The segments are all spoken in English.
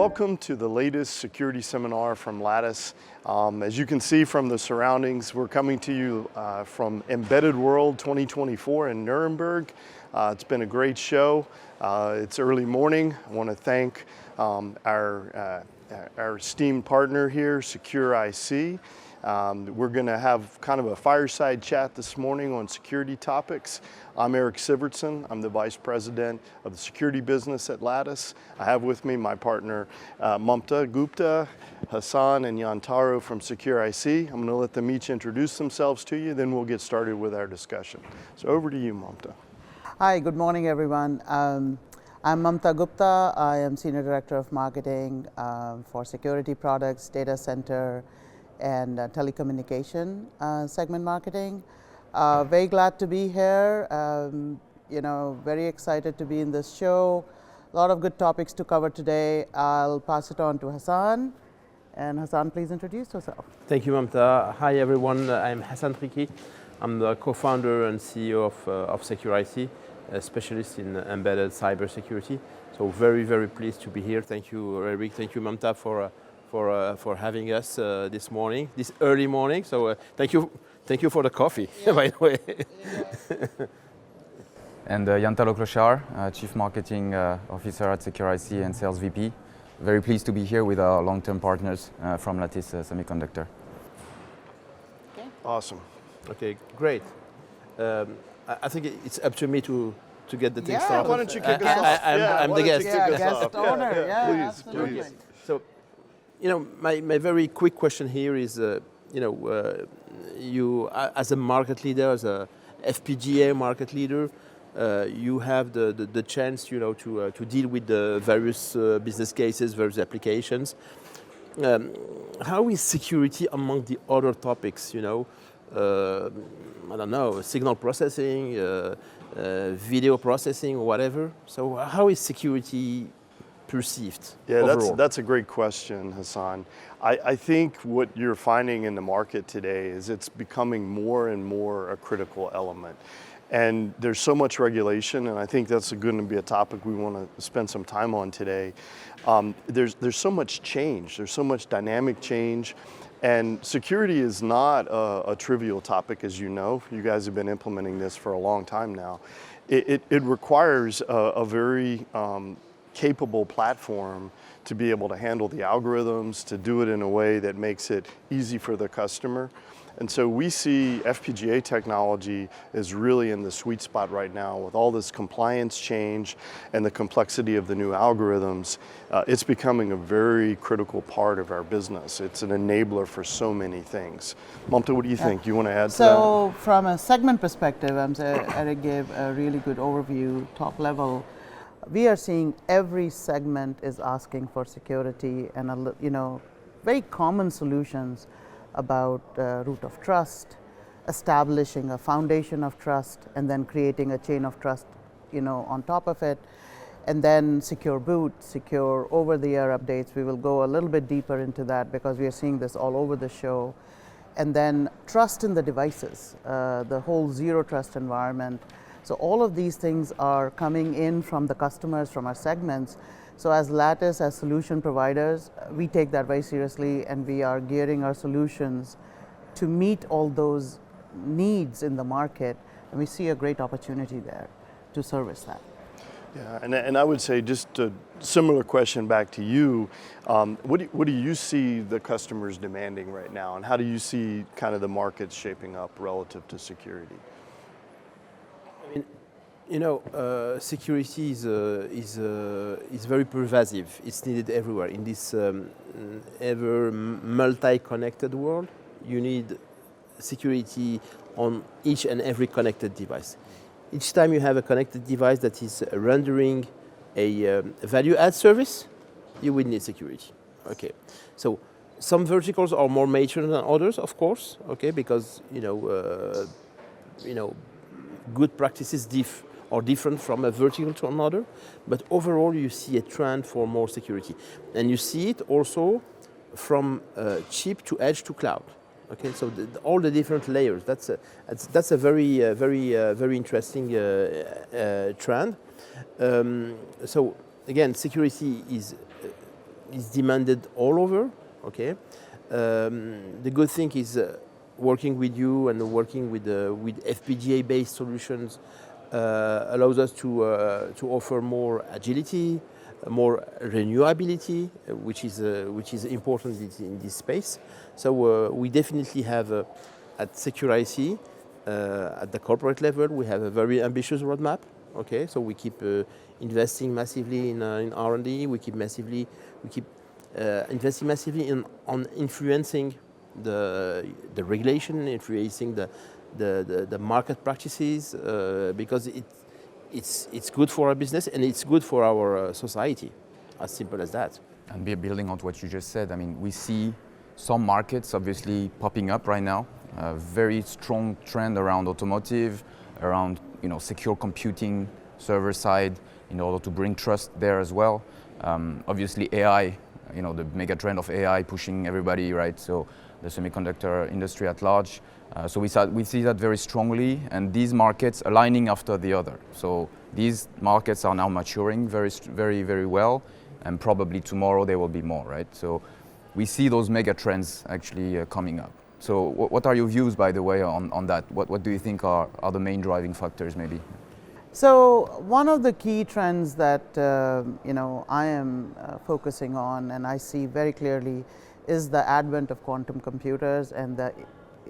Welcome to the latest security seminar from Lattice. As you can see from the surroundings, we're coming to you from Embedded World 2024 in Nuremberg. It's been a great show. It's early morning. I want to thank our esteemed partner here, Secure IC. We're going to have kind of a fireside chat this morning on security topics. I'm Eric Sivertson. I'm the Vice President of the Security Business at Lattice. I have with me my partner Mamta Gupta, Hassan, and Yantaro from Secure IC. I'm going to let them each introduce themselves to you, then we'll get started with our discussion. So over to you, Mamta. Hi, good morning, everyone. I'm Mamta Gupta. I am Senior Director of Marketing for Security Products, Data Center, and Telecommunication segment marketing. Very glad to be here. Very excited to be in this show. A lot of good topics to cover today. I'll pass it on to Hassan. And Hassan, please introduce yourself. Thank you, Mamta. Hi, everyone. I'm Hassan Triki. I'm the co-founder and CEO of Secure IC, a specialist in embedded cybersecurity. So very, very pleased to be here. Thank you, Eric. Thank you, Mamta, for having us this morning, this early morning. So thank you for the coffee, by the way. And Yantaro Clochard, Chief Marketing Officer at Secure IC and Sales VP. Very pleased to be here with our long-term partners from Lattice Semiconductor. Okay. Awesome. Okay, great. I think it's up to me to get the thing started. Why don't you kick us off? I'm the guest. Guest owner. Please. So, my very quick question here is, you as a market leader, as a FPGA market leader, you have the chance, to deal with the various business cases, various applications. How is security among the other topics? I don't know, signal processing, video processing, or whatever. So, how is security perceived? Yeah, that's a great question, Hassan. I think what you're finding in the market today is it's becoming more and more a critical element. And there's so much regulation, and I think that's going to be a topic we want to spend some time on today. There's so much change, there's so much dynamic change, and security is not a trivial topic, as you know. You guys have been implementing this for a long time now. It requires a very capable platform to be able to handle the algorithms, to do it in a way that makes it easy for the customer. And so we see FPGA technology is really in the sweet spot right now with all this compliance change and the complexity of the new algorithms. It's becoming a very critical part of our business. It's an enabler for so many things. Mamta, what do you think? You want to add to that? So from a segment perspective, Eric gave a really good overview, top level. We are seeing every segment is asking for security and very common solutions about root of trust, establishing a foundation of trust, and then creating a chain of trust, on top of it, and then secure boot, secure over-the-air updates. We will go a little bit deeper into that because we are seeing this all over the show, and then trust in the devices, the whole zero trust environment. So all of these things are coming in from the customers, from our segments. So as Lattice, as solution providers, we take that very seriously, and we are gearing our solutions to meet all those needs in the market, and we see a great opportunity there to service that. Yeah, and I would say just a similar question back to you. What do you see the customers demanding right now, and how do you see kind of the markets shaping up relative to security? Security is very pervasive. It's needed everywhere. In this ever multi-connected world, you need security on each and every connected device. Each time you have a connected device that is rendering a value-add service, you will need security. Okay, so some verticals are more mature than others, of course. Okay, because good practices are different from a vertical to another, but overall you see a trend for more security. And you see it also from chip to edge to cloud. Okay, so all the different layers. That's a very interesting trend. So again, security is is demanded all over. Okay, the good thing is working with you and working with FPGA-based solutions allows us to offer more agility, more renewability, which is important in this space. So we definitely have at SecurIC, at the corporate level, we have a very ambitious roadmap. Okay, so we keep investing massively in R&D. We keep investing massively on influencing the regulation, influencing the market practices, because it's good for our business and it's good for our society, as simple as that. And building on what you just said, I mean, we see some markets obviously popping up right now. A very strong trend around automotive, around secure computing, server side, in order to bring trust there as well. Obviously AI, the mega trend of AI pushing everybody, right? So the semiconductor industry at large. So we see that very strongly, and these markets aligning after the other. So these markets are now maturing very, very, very well, and probably tomorrow there will be more, right? So we see those mega trends actually coming up. So what are your views, by the way, on that? What do you think are the main driving factors, maybe? So one of the key trends that I am focusing on, and I see very clearly, is the advent of quantum computers and the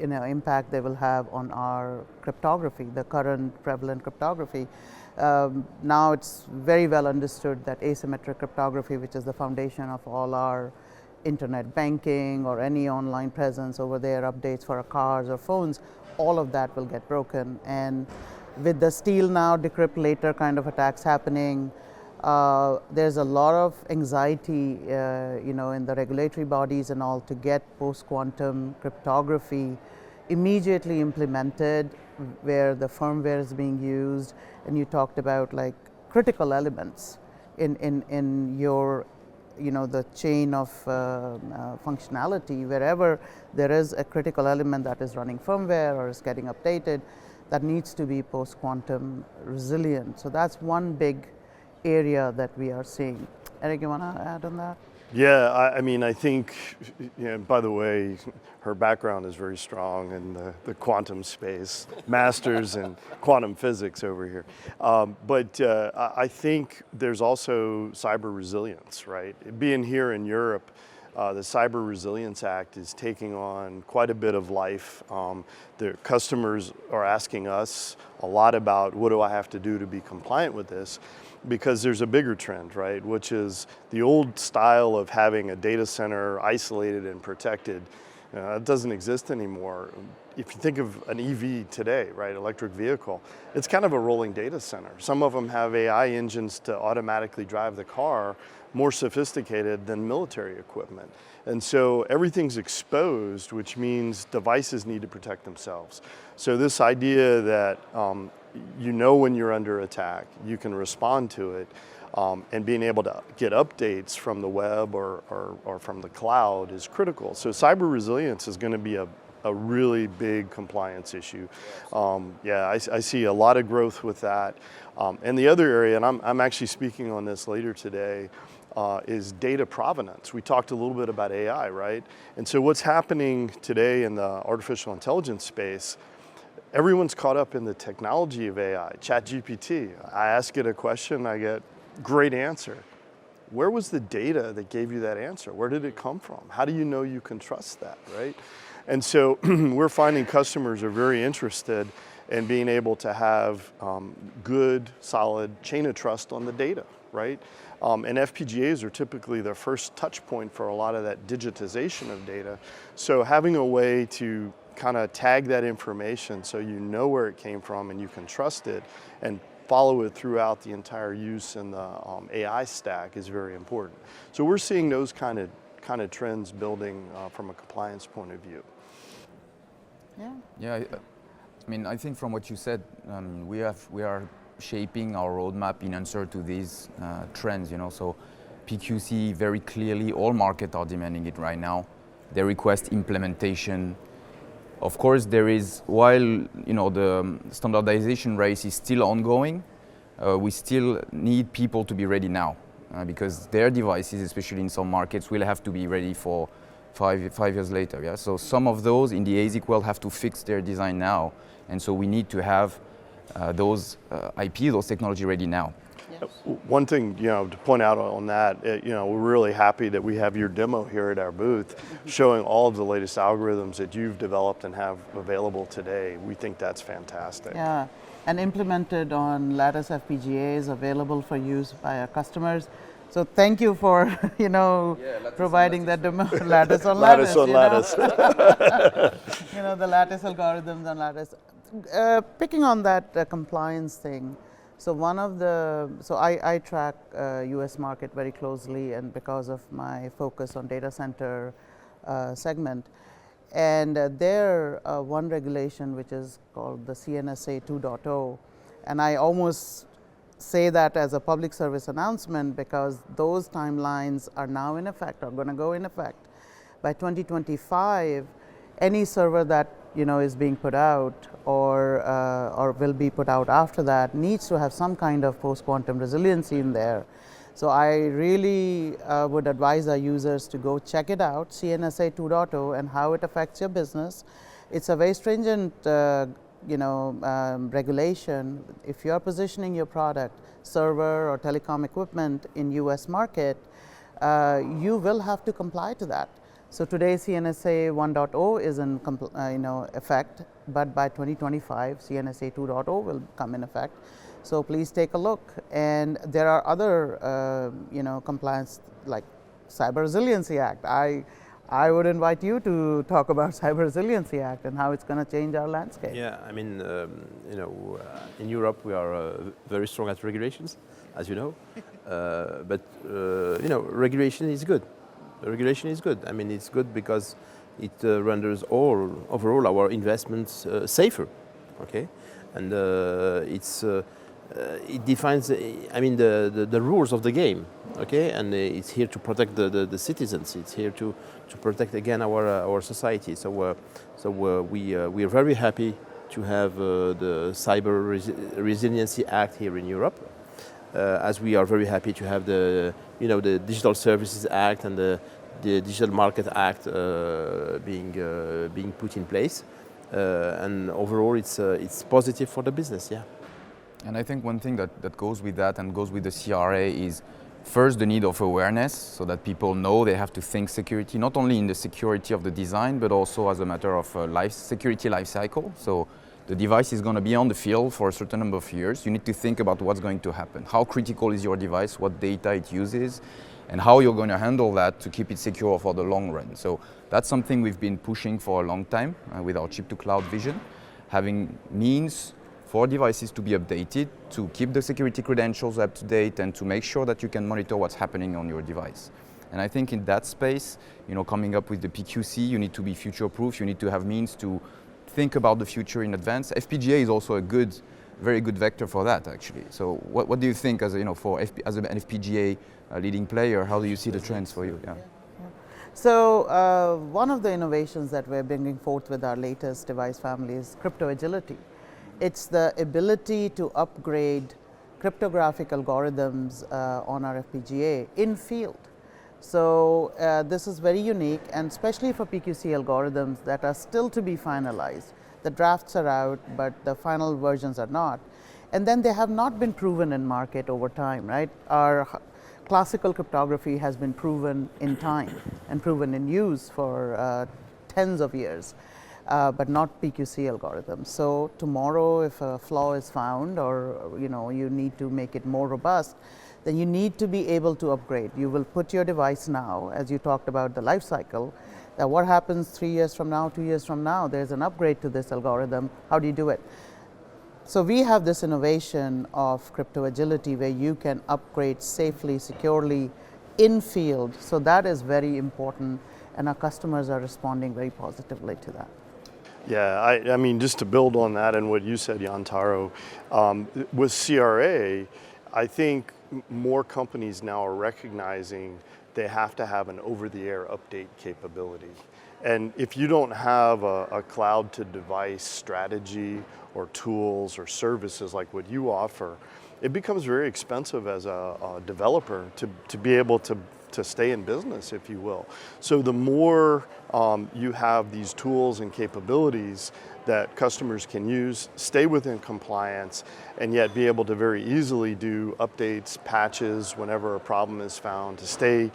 impact they will have on our cryptography, the current prevalent cryptography. Now it's very well understood that asymmetric cryptography, which is the foundation of all our internet banking or any online presence over there, updates for our cars or phones, all of that will get broken. And with the steal now, decrypt later kind of attacks happening, there's a lot of anxiety, in the regulatory bodies and all to get post-quantum cryptography immediately implemented, where the firmware is being used, and you talked about like critical elements in your, the chain of functionality. Wherever there is a critical element that is running firmware or is getting updated, that needs to be post-quantum resilient. So that's one big area that we are seeing. Eric, you want to add on that? Yeah, I mean, I think, by the way, her background is very strong in the quantum space, masters in quantum physics over here. But I think there's also cyber resilience, right? Being here in Europe, the Cyber Resilience Act is taking on quite a bit of life. The customers are asking us a lot about what do I have to do to be compliant with this, because there's a bigger trend, right? Which is the old style of having a data center isolated and protected. It doesn't exist anymore. If you think of an EV today, right, electric vehicle, it's kind of a rolling data center. Some of them have AI engines to automatically drive the car, more sophisticated than military equipment. And so everything's exposed, which means devices need to protect themselves. So this idea that when you're under attack, you can respond to it, and being able to get updates from the web or from the cloud is critical. So cyber resilience is going to be a really big compliance issue. I see a lot of growth with that. And the other area, and I'm actually speaking on this later today, is data provenance. We talked a little bit about AI, right? And so what's happening today in the artificial intelligence space, everyone's caught up in the technology of AI, ChatGPT. I ask it a question, I get great answer. Where was the data that gave you that answer? Where did it come from? How do you know you can trust that, right? And so we're finding customers are very interested in being able to have good, solid chain of trust on the data, right? And FPGAs are typically the first touch point for a lot of that digitization of data. So having a way to kind of tag that information so you know where it came from and you can trust it and follow it throughout the entire use in the AI stack is very important. So we're seeing those kind of trends building from a compliance point of view. Yeah, I mean, I think from what you said, we are shaping our roadmap in answer to these trends, So PQC, very clearly, all markets are demanding it right now. They request implementation. Of course, there is, while the standardization race is still ongoing, we still need people to be ready now. because their devices, especially in some markets, will have to be ready for 5 years later. Yeah? So some of those in the ASIC world have to fix their design now, and so we need to have those IP, those technology ready now. One thing, to point out on that, we're really happy that we have your demo here at our booth showing all of the latest algorithms that you've developed and have available today. We think that's fantastic. Yeah, and implemented on Lattice FPGAs available for use by our customers. So thank you for, providing that demo. Lattice on Lattice. Lattice. The Lattice algorithms on Lattice. Picking on that compliance thing, so I track U.S. market very closely, and because of my focus on data center segment, and there one regulation which is called the CNSA 2.0, and I almost say that as a public service announcement because those timelines are now in effect, are going to go in effect. By 2025, any server that is being put out or will be put out after that needs to have some kind of post-quantum resiliency in there. So I really would advise our users to go check it out, CNSA 2.0, and how it affects your business. It's a very stringent regulation. If you are positioning your product, server or telecom equipment in US market, you will have to comply to that. So today CNSA 1.0 is in effect, but by 2025 CNSA 2.0 will come in effect. So please take a look. And there are other compliance like Cyber Resiliency Act. I would invite you to talk about Cyber Resiliency Act and how it's going to change our landscape. Yeah, I mean, in Europe we are very strong at regulations, as you know, but regulation is good. Regulation is good. I mean, it's good because it renders overall our investments safer, okay, and it defines, the rules of the game, okay, and it's here to protect the citizens. It's here to protect again our society. So we are very happy to have the Cyber Resiliency Act here in Europe, as we are very happy to have the Digital Services Act and the Digital Market Act being put in place, and overall it's positive for the business. Yeah. And I think one thing that goes with that and goes with the CRA is first the need of awareness, so that people know they have to think security, not only in the security of the design, but also as a matter of security life cycle. So the device is going to be on the field for a certain number of years. You need to think about what's going to happen. How critical is your device, what data it uses, and how you're going to handle that to keep it secure for the long run. So that's something we've been pushing for a long time with our chip-to-cloud vision, having means for devices to be updated, to keep the security credentials up to date, and to make sure that you can monitor what's happening on your device. And I think in that space, coming up with the PQC, you need to be future-proof, you need to have means to think about the future in advance. FPGA is also a very good vector for that, actually. So what do you think as an FPGA leading player, how do you see the trends for you? Yeah. So one of the innovations that we're bringing forth with our latest device family is crypto agility. It's the ability to upgrade cryptographic algorithms on our FPGA in field. So this is very unique, and especially for PQC algorithms that are still to be finalized. The drafts are out, but the final versions are not. And then they have not been proven in market over time, right? Our classical cryptography has been proven in time and proven in use for tens of years. But not PQC algorithms. So tomorrow, if a flaw is found, or you need to make it more robust, then you need to be able to upgrade. You will put your device now, as you talked about the life cycle, that what happens 3 years from now, 2 years from now, there's an upgrade to this algorithm. How do you do it? So we have this innovation of crypto agility where you can upgrade safely, securely in field. So that is very important, and our customers are responding very positively to that. Yeah, I mean, just to build on that and what you said, Yantaro, with CRA, I think more companies now are recognizing they have to have an over-the-air update capability. And if you don't have a cloud-to-device strategy or tools or services like what you offer, it becomes very expensive as a developer to be able to stay in business, if you will. So the more you have these tools and capabilities that customers can use, stay within compliance, and yet be able to very easily do updates, patches whenever a problem is found, to stay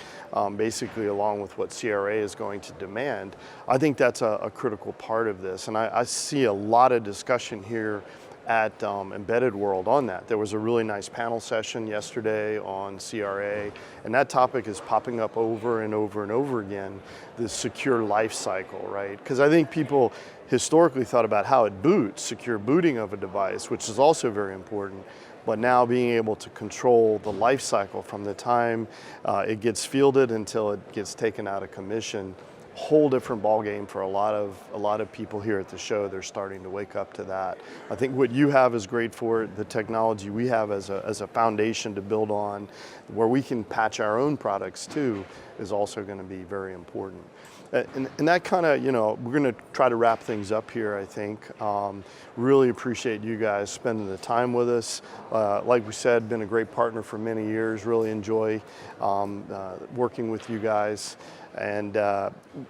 basically along with what CRA is going to demand, I think that's a critical part of this. And I see a lot of discussion here at Embedded World on that. There was a really nice panel session yesterday on CRA, and that topic is popping up over and over and over again, the secure life cycle, right? Because I think people historically thought about how it boots, secure booting of a device, which is also very important, but now being able to control the life cycle from the time it gets fielded until it gets taken out of commission, whole different ballgame for a lot of people here at the show. They're starting to wake up to that. I think what you have is great for it. The technology we have as a foundation to build on, where we can patch our own products too, is also going to be very important. And that kind of, we're going to try to wrap things up here, I think. Really appreciate you guys spending the time with us. Like we said, been a great partner for many years. Really enjoy working with you guys. And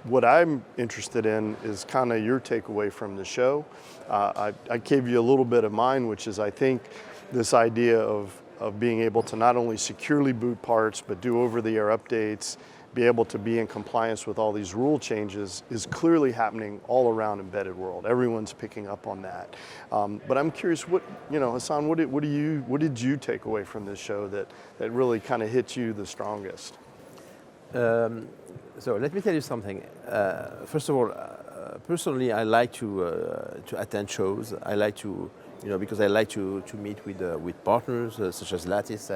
what I'm interested in is kind of your takeaway from the show. I gave you a little bit of mine, which is I think this idea of being able to not only securely boot parts, but do over-the-air updates, be able to be in compliance with all these rule changes is clearly happening all around Embedded World. Everyone's picking up on that. But I'm curious, Hassan, what did you take away from this show that really kind of hit you the strongest? So let me tell you something. First of all, personally, I like to attend shows. I like to, because I like to meet with partners such as Lattice.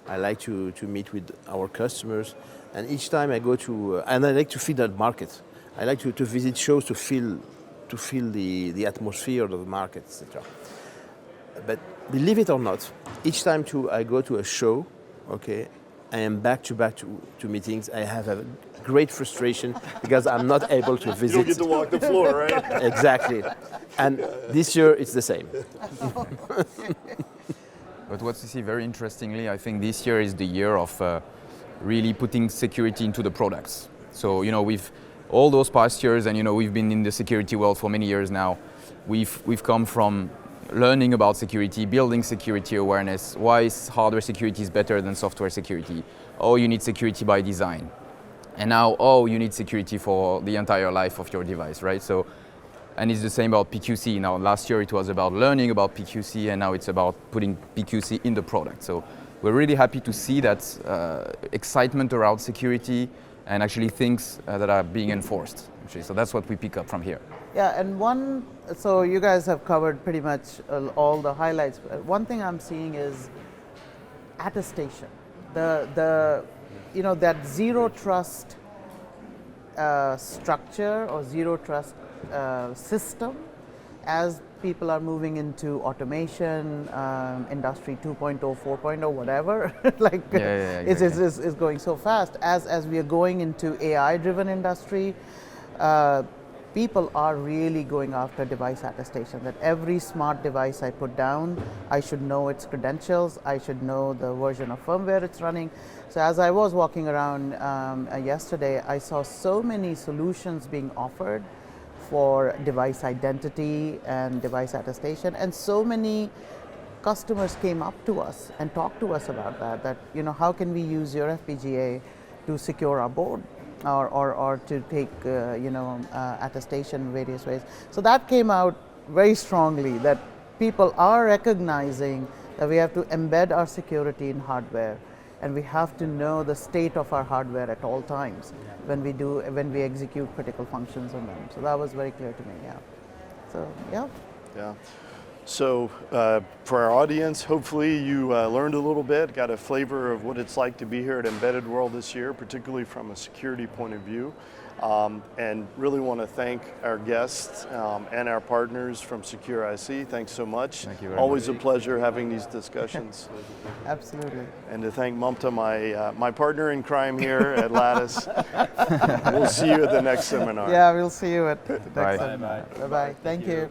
I like to meet with our customers, and each time I go to, and I like to feel that market. I like to visit shows to feel the atmosphere of the market, etc. But believe it or not, each time I go to a show, okay, I am back to meetings. I have a great frustration because I'm not able to visit. You'll get to walk the floor, right? Exactly. And this year it's the same. But what you see very interestingly, I think this year is the year of really putting security into the products. So, we've all those past years, and we've been in the security world for many years now. We've come from learning about security, building security awareness. Why hardware security is better than software security? Oh, you need security by design. And now, you need security for the entire life of your device, right? So, and it's the same about PQC. Now, last year it was about learning about PQC, and now it's about putting PQC in the product. So we're really happy to see that excitement around security and actually things that are being enforced. Actually. So that's what we pick up from here. Yeah, and so you guys have covered pretty much all the highlights. One thing I'm seeing is attestation. That zero trust structure or zero trust system, as people are moving into automation, industry 2.0, 4.0, whatever, exactly. It's going so fast. As we are going into AI-driven industry, people are really going after device attestation, that every smart device I put down, I should know its credentials, I should know the version of firmware it's running. So as I was walking around yesterday, I saw so many solutions being offered for device identity and device attestation, and so many customers came up to us and talked to us about that how can we use your FPGA to secure our board or to take attestation in various ways. So that came out very strongly, that people are recognizing that we have to embed our security in hardware, and we have to know the state of our hardware at all times when we execute critical functions on them. So that was very clear to me. Yeah. So yeah. So for our audience, hopefully you learned a little bit, got a flavor of what it's like to be here at Embedded World this year, particularly from a security point of view. And really want to thank our guests and our partners from Secure IC. Thanks so much. Thank you very Always much. A pleasure having these discussions. Absolutely. And to thank Mumta, my partner in crime here at Lattice. We'll see you at the next seminar. Yeah, we'll see you at the next Bye. seminar. Bye-bye. Thank you.